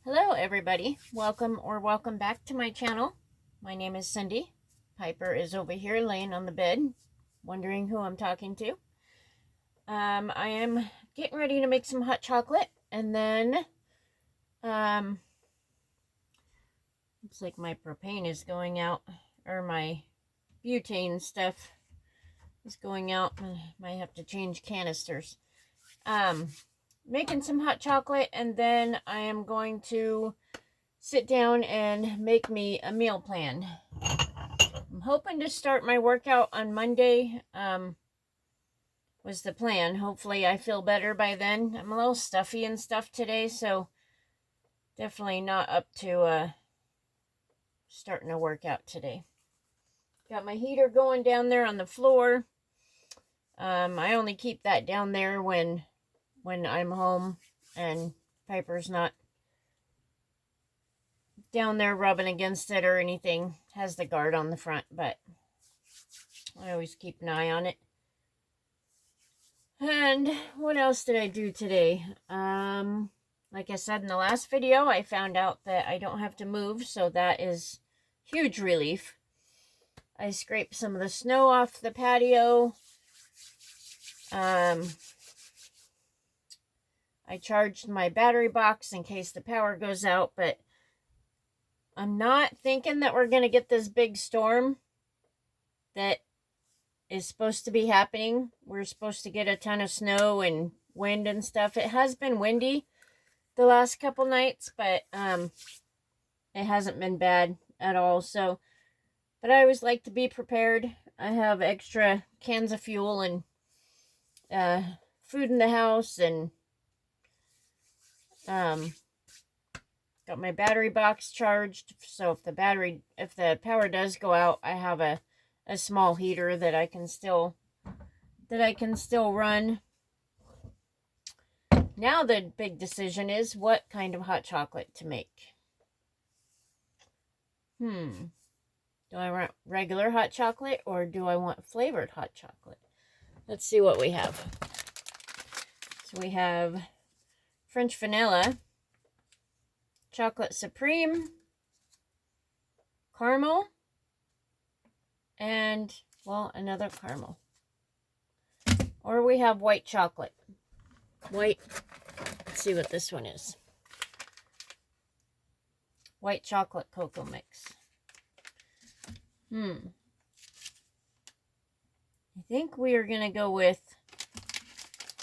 Hello everybody, welcome back to my channel. My name is Cindy. Piper is over here laying on the bed, wondering who I'm talking to. I am getting ready to make some hot chocolate, and then looks like my propane is going out, or my butane stuff is going out. Might have to change canisters. Making some hot chocolate, and then I am going to sit down and make me a meal plan. I'm hoping to start my workout on Monday, was the plan. Hopefully I feel better by then. I'm a little stuffy and stuff today, so definitely not up to starting a workout today. Got my heater going down there on the floor. I only keep that down there when I'm home and Piper's not down there rubbing against it or anything. Has the guard on the front, but I always keep an eye on it. And what else did I do today? Like I said in the last video, I found out that I don't have to move, so that is huge relief. I scraped some of the snow off the patio. I charged my battery box in case the power goes out, but I'm not thinking that we're going to get this big storm that is supposed to be happening. We're supposed to get a ton of snow and wind and stuff. It has been windy the last couple nights, but it hasn't been bad at all. So, but I always like to be prepared. I have extra cans of fuel and food in the house, and got my battery box charged, so if the power does go out, I have a small heater that I can still run. Now the big decision is what kind of hot chocolate to make. Do I want regular hot chocolate or do I want flavored hot chocolate? Let's see what we have. So we have French vanilla, chocolate supreme, caramel, and, well, another caramel. Or we have white chocolate. Let's see what this one is. White chocolate cocoa mix. I think we are going to go with,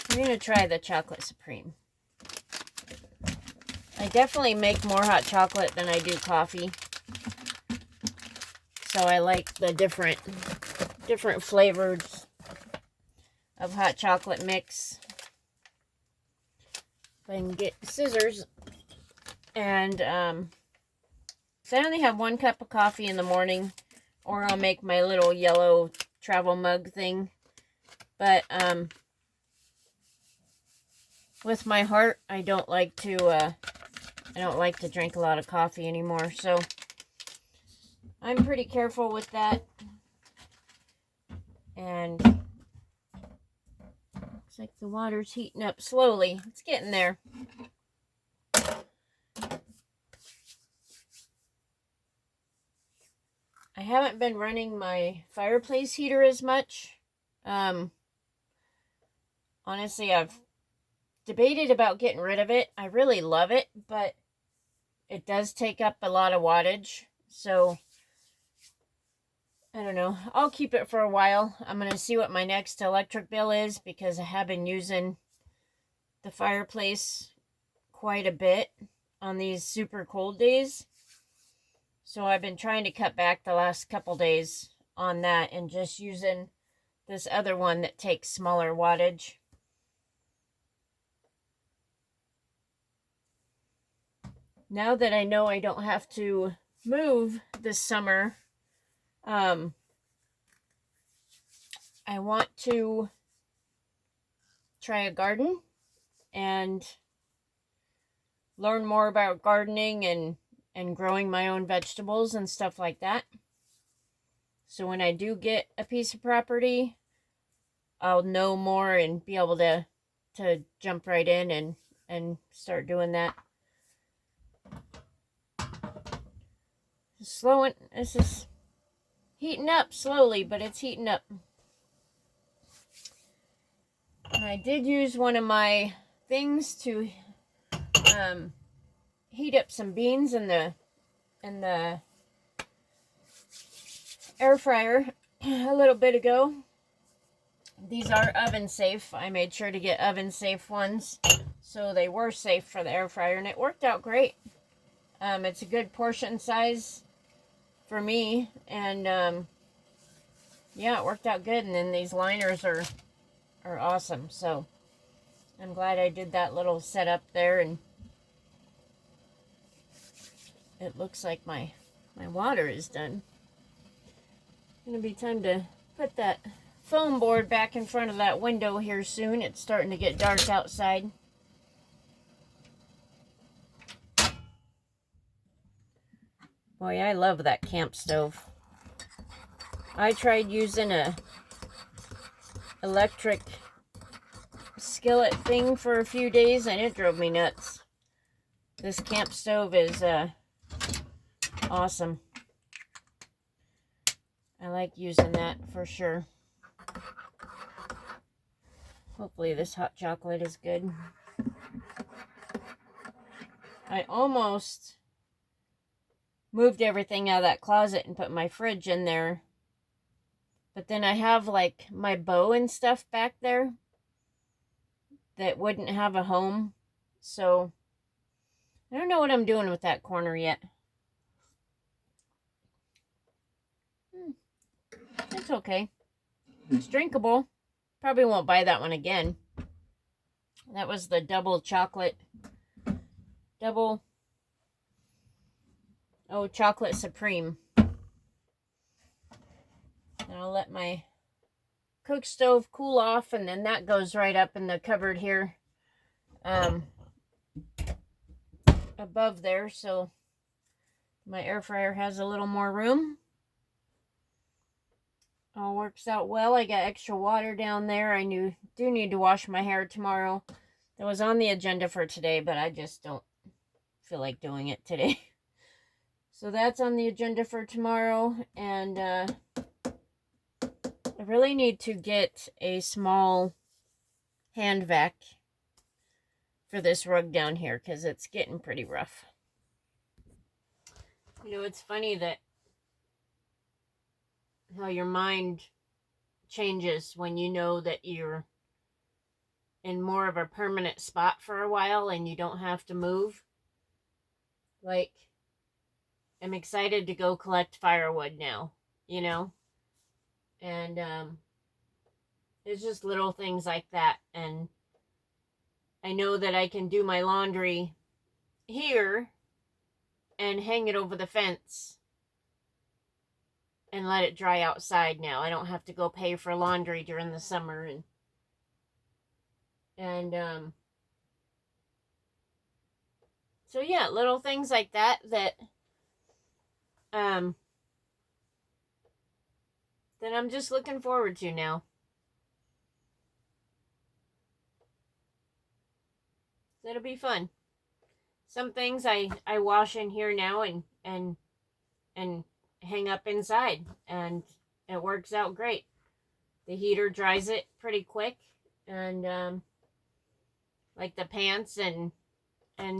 we're going to try the chocolate supreme. I definitely make more hot chocolate than I do coffee. So I like the different flavors of hot chocolate mix. If I can get scissors. And so I only have 1 cup of coffee in the morning, or I'll make my little yellow travel mug thing. But with my heart, I don't like to drink a lot of coffee anymore, so I'm pretty careful with that. And looks like the water's heating up slowly. It's getting there. I haven't been running my fireplace heater as much. Honestly, I've debated about getting rid of it. I really love it, but it does take up a lot of wattage. So, I don't know. I'll keep it for a while. I'm going to see what my next electric bill is, because I have been using the fireplace quite a bit on these super cold days. So I've been trying to cut back the last couple days on that and just using this other one that takes smaller wattage. Now that I know I don't have to move this summer, I want to try a garden and learn more about gardening and growing my own vegetables and stuff like that. So when I do get a piece of property, I'll know more and be able to jump right in and start doing that. This is heating up slowly, but it's heating up. I did use one of my things to heat up some beans in the air fryer a little bit ago. These are oven safe. I made sure to get oven safe ones, so they were safe for the air fryer, and it worked out great. It's a good portion size for me, and yeah, it worked out good. And then these liners are awesome, so I'm glad I did that little setup there. And it looks like my water is done. Gonna be time to put that foam board back in front of that window here soon. It's starting to get dark outside. Boy, I love that camp stove. I tried using a electric skillet thing for a few days and it drove me nuts. This camp stove is awesome. I like using that for sure. Hopefully this hot chocolate is good. I almost moved everything out of that closet and put my fridge in there. But then I have like my bow and stuff back there that wouldn't have a home. So I don't know what I'm doing with that corner yet. It's okay. It's drinkable. Probably won't buy that one again. That was the double chocolate chocolate supreme. And I'll let my cook stove cool off, and then that goes right up in the cupboard here above there, so my air fryer has a little more room. All works out well. I got extra water down there. I do need to wash my hair tomorrow. That was on the agenda for today, but I just don't feel like doing it today. So that's on the agenda for tomorrow, and I really need to get a small hand vac for this rug down here because it's getting pretty rough. You know, it's funny that how your mind changes when you know that you're in more of a permanent spot for a while and you don't have to move. Like, I'm excited to go collect firewood now, you know? And it's just little things like that. And I know that I can do my laundry here and hang it over the fence and let it dry outside now. I don't have to go pay for laundry during the summer. And so yeah, little things like that that I'm just looking forward to now. It'll be fun. Some things I wash in here now and hang up inside, and it works out great. The heater dries it pretty quick, and like the pants and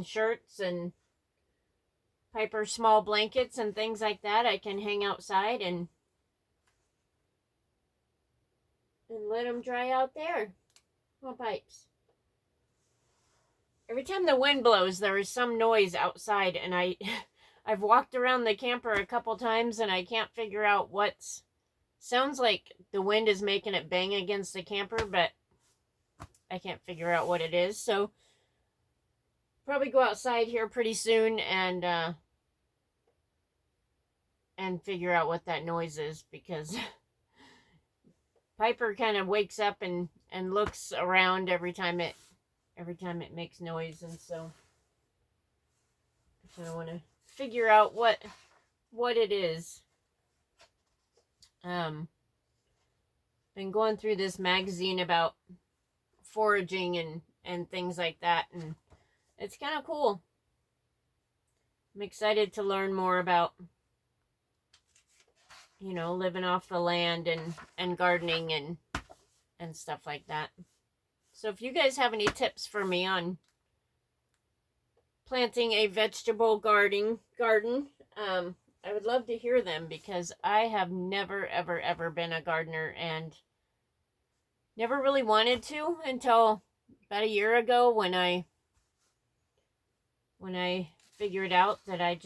shirts and Piper small blankets and things like that, I can hang outside and let them dry out there. Well, pipes. Every time the wind blows, there is some noise outside, and I've walked around the camper a couple times, and I can't figure out what's... Sounds like the wind is making it bang against the camper, but I can't figure out what it is. So, probably go outside here pretty soon and figure out what that noise is, because Piper kind of wakes up and looks around every time it makes noise, and so I want to figure out what it is. Been going through this magazine about foraging and things like that, and it's kind of cool. I'm excited to learn more about you know, living off the land and gardening and stuff like that. So if you guys have any tips for me on planting a vegetable garden, I would love to hear them, because I have never, ever, ever been a gardener and never really wanted to until about a year ago when I figured out that I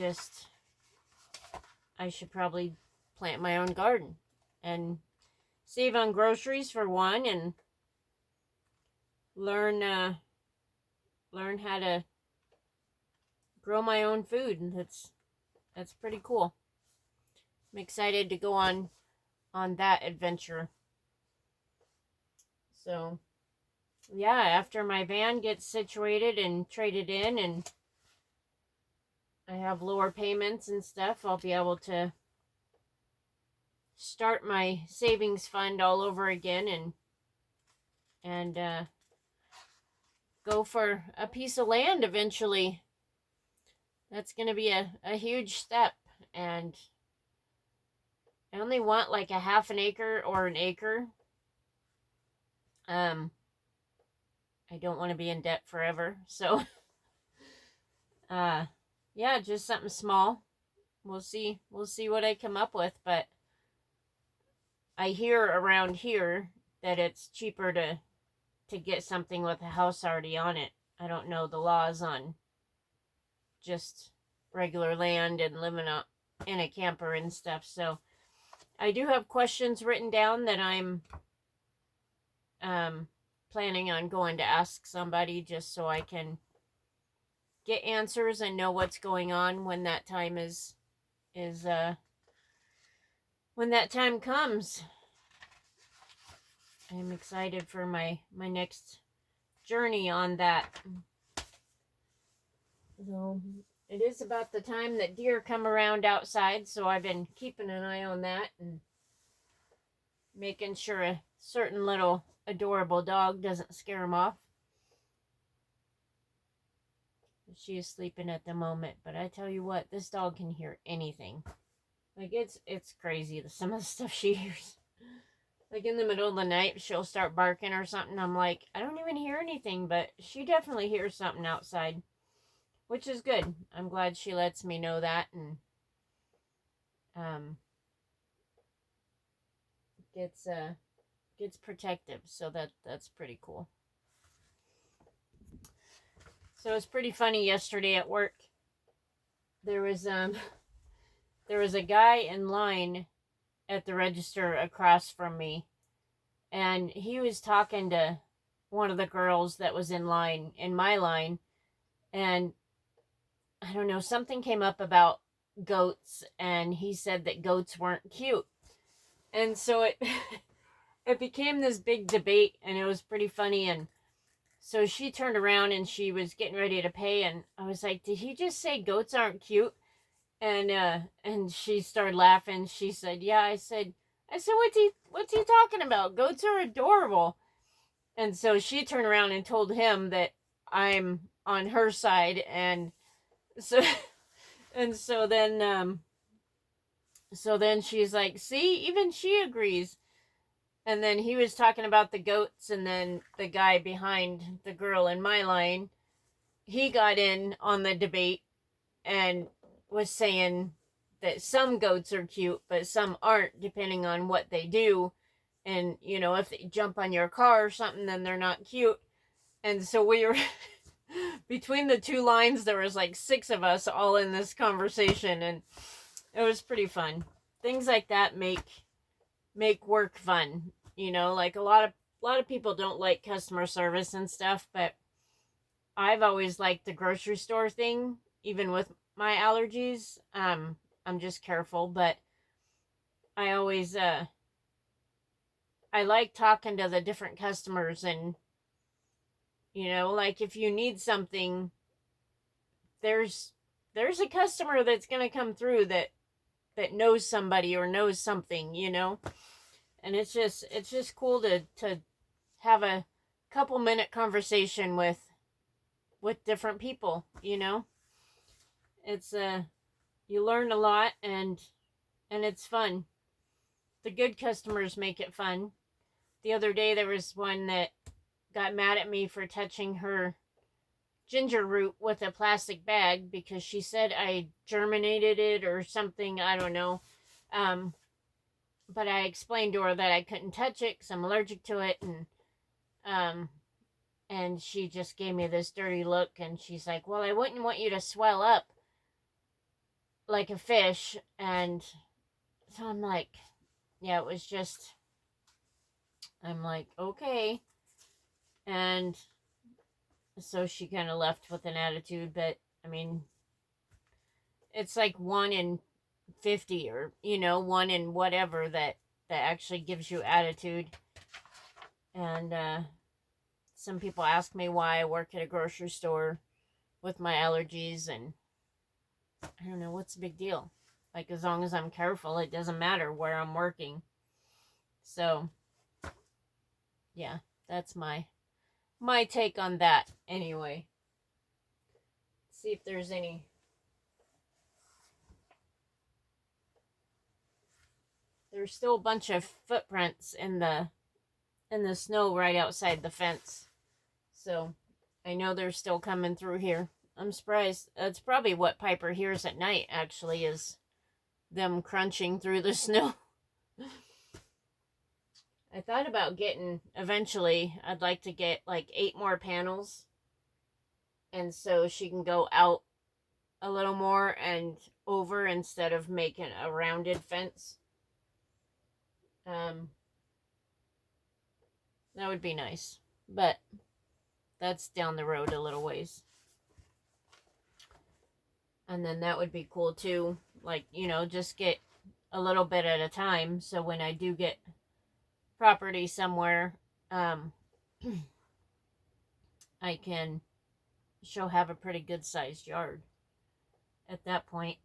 should probably plant my own garden and save on groceries for one, and learn how to grow my own food. And that's pretty cool. I'm excited to go on that adventure. So yeah, after my van gets situated and traded in and I have lower payments and stuff, I'll be able to start my savings fund all over again and go for a piece of land eventually. That's going to be a huge step, and I only want like a half an acre or an acre. I don't want to be in debt forever, so yeah, just something small. We'll see what I come up with, but I hear around here that it's cheaper to get something with a house already on it. I don't know the laws on just regular land and living in a camper and stuff. So I do have questions written down that I'm planning on going to ask somebody, just so I can get answers and know what's going on when that time when that time comes. I'm excited for my next journey on that. So it is about the time that deer come around outside, so I've been keeping an eye on that and making sure a certain little adorable dog doesn't scare them off. She is sleeping at the moment, but I tell you what, this dog can hear anything. Like, it's crazy, some of the stuff she hears. Like, in the middle of the night, she'll start barking or something. I'm like, I don't even hear anything, but she definitely hears something outside, which is good. I'm glad she lets me know that, and gets protective, so that's pretty cool. So it's pretty funny. Yesterday at work, there was a guy in line at the register across from me, and he was talking to one of the girls that was in my line, and I don't know, something came up about goats, and he said that goats weren't cute. And so it became this big debate, and it was pretty funny. And so she turned around and she was getting ready to pay, and I was like, did he just say goats aren't cute? And she started laughing. She said, yeah. I said, what's he talking about? Goats are adorable. And so she turned around and told him that I'm on her side, and so and so then she's like, see, even she agrees. And then he was talking about the goats, and then the guy behind the girl in my line, he got in on the debate and was saying that some goats are cute, but some aren't, depending on what they do. And, you know, if they jump on your car or something, then they're not cute. And so we were, between the two lines, there was like 6 of us all in this conversation, and it was pretty fun. Things like that make work fun. You know, like a lot of people don't like customer service and stuff, but I've always liked the grocery store thing, even with my allergies. I'm just careful, but I always I like talking to the different customers, and you know, like if you need something, there's a customer that's going to come through that knows somebody or knows something, you know. And it's just cool to have a couple minute conversation with different people, you know. It's you learn a lot, and it's fun. the good customers make it fun. The other day there was one that got mad at me for touching her ginger root with a plastic bag because she said I germinated it or something. I don't know. But I explained to her that I couldn't touch it because I'm allergic to it, and she just gave me this dirty look, and she's like, well, I wouldn't want you to swell up like a fish. And so I'm like, yeah, it was just, I'm like, okay. And so she kind of left with an attitude, but I mean, it's like 1 in 50 or, 1 in whatever that actually gives you attitude. And some people ask me why I work at a grocery store with my allergies, and I don't know, what's the big deal? Like, as long as I'm careful, it doesn't matter where I'm working. So, yeah, that's my take on that anyway. Let's see if there's any. There's still a bunch of footprints in the snow right outside the fence. So, I know they're still coming through here. I'm surprised. That's probably what Piper hears at night, actually, is them crunching through the snow. I thought about getting, eventually, I'd like to get like 8 more panels. And so she can go out a little more and over instead of making a rounded fence. That would be nice. But that's down the road a little ways. And then that would be cool too. Like, just get a little bit at a time. So when I do get property somewhere, I she'll have a pretty good sized yard at that point.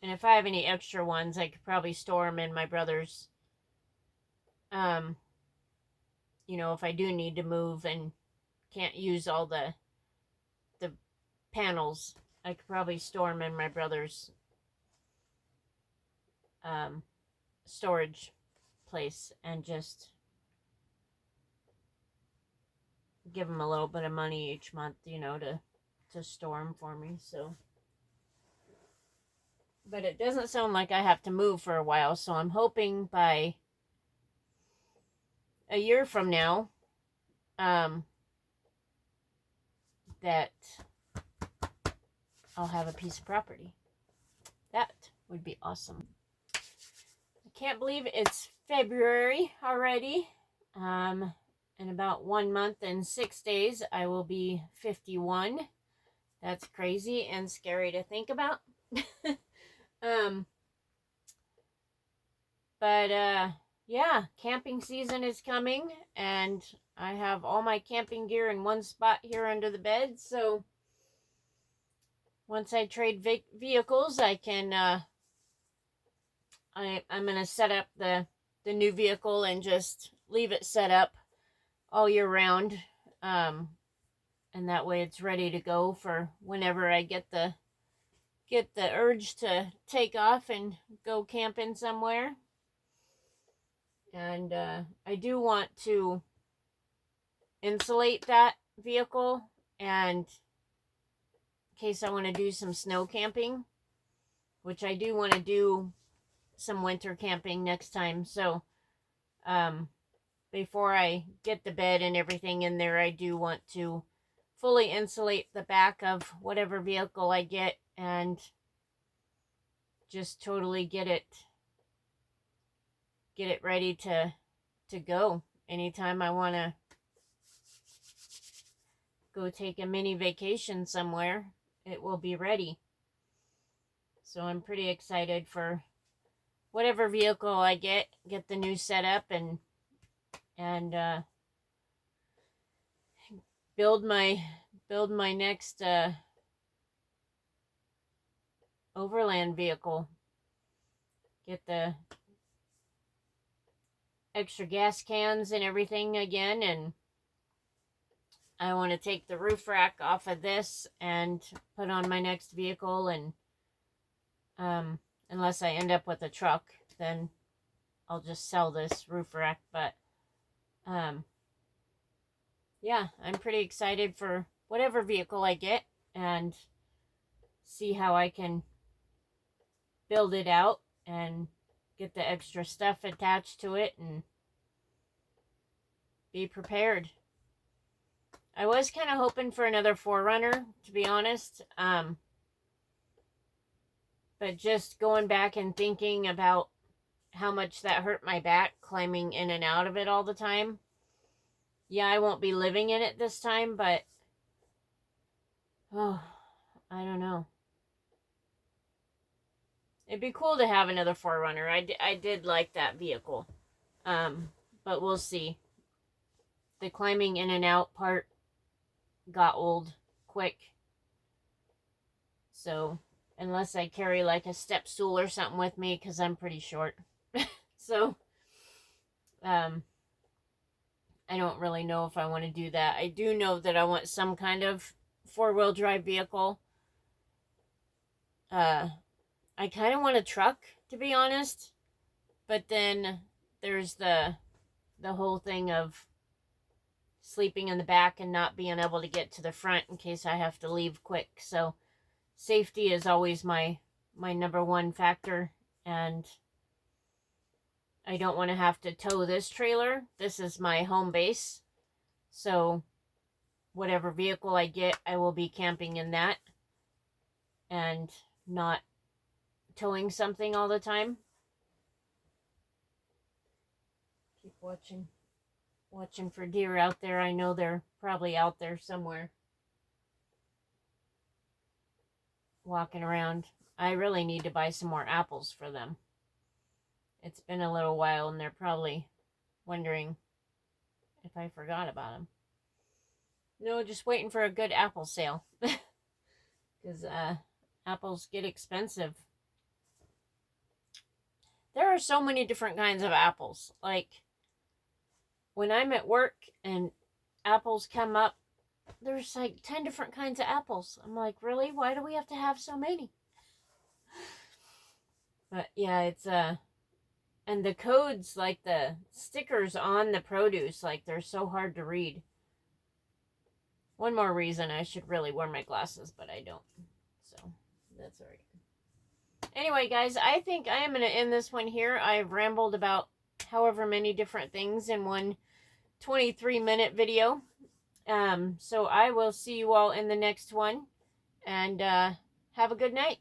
And if I have any extra ones, I could probably store them in my brother's. If I do need to move and can't use all the panels, I could probably store them in my brother's storage place and just give him a little bit of money each month, to store them for me. So, but it doesn't sound like I have to move for a while, so I'm hoping by a year from now, that I'll have a piece of property. That would be awesome. I can't believe it's February already. In about 1 month and 6 days, I will be 51. That's crazy and scary to think about. Yeah, camping season is coming, and I have all my camping gear in one spot here under the bed. So once I trade vehicles, I can. I'm gonna set up the new vehicle and just leave it set up all year round, and that way it's ready to go for whenever I get the urge to take off and go camping somewhere. And I do want to insulate that vehicle, and in case I want to do some snow camping, which I do want to do some winter camping next time. So before I get the bed and everything in there, I do want to fully insulate the back of whatever vehicle I get and just totally get it ready to go. Anytime I want to go take a mini vacation somewhere, it will be ready. So I'm pretty excited for whatever vehicle I get the new setup and build my next overland vehicle. Get the extra gas cans and everything again, and I want to take the roof rack off of this and put on my next vehicle. And unless I end up with a truck, then I'll just sell this roof rack. But yeah, I'm pretty excited for whatever vehicle I get and see how I can build it out and get the extra stuff attached to it and be prepared. I was kind of hoping for another 4Runner, to be honest. But just going back and thinking about how much that hurt my back climbing in and out of it all the time. Yeah, I won't be living in it this time, but oh, I don't know. It'd be cool to have another 4Runner. I did like that vehicle. But we'll see. The climbing in and out part got old quick. So, unless I carry like a step stool or something with me, because I'm pretty short. So, I don't really know if I want to do that. I do know that I want some kind of 4-wheel drive vehicle. I kind of want a truck, to be honest. But then there's the whole thing of sleeping in the back and not being able to get to the front in case I have to leave quick. So safety is always my number one factor, and I don't want to have to tow this trailer. This is my home base. So whatever vehicle I get, I will be camping in that and not towing something all the time. Keep watching for deer out there. I know they're probably out there somewhere walking around. I really need to buy some more apples for them. It's been a little while and they're probably wondering if I forgot about them. No, just waiting for a good apple sale. Because apples get expensive. There are so many different kinds of apples. Like, when I'm at work and apples come up, there's like 10 different kinds of apples. I'm like, really? Why do we have to have so many? But yeah, it's and the codes, like the stickers on the produce, like they're so hard to read. One more reason I should really wear my glasses, but I don't. So that's all right. Anyway, guys, I think I am going to end this one here. I've rambled about however many different things in one 23-minute video. So I will see you all in the next one. And have a good night.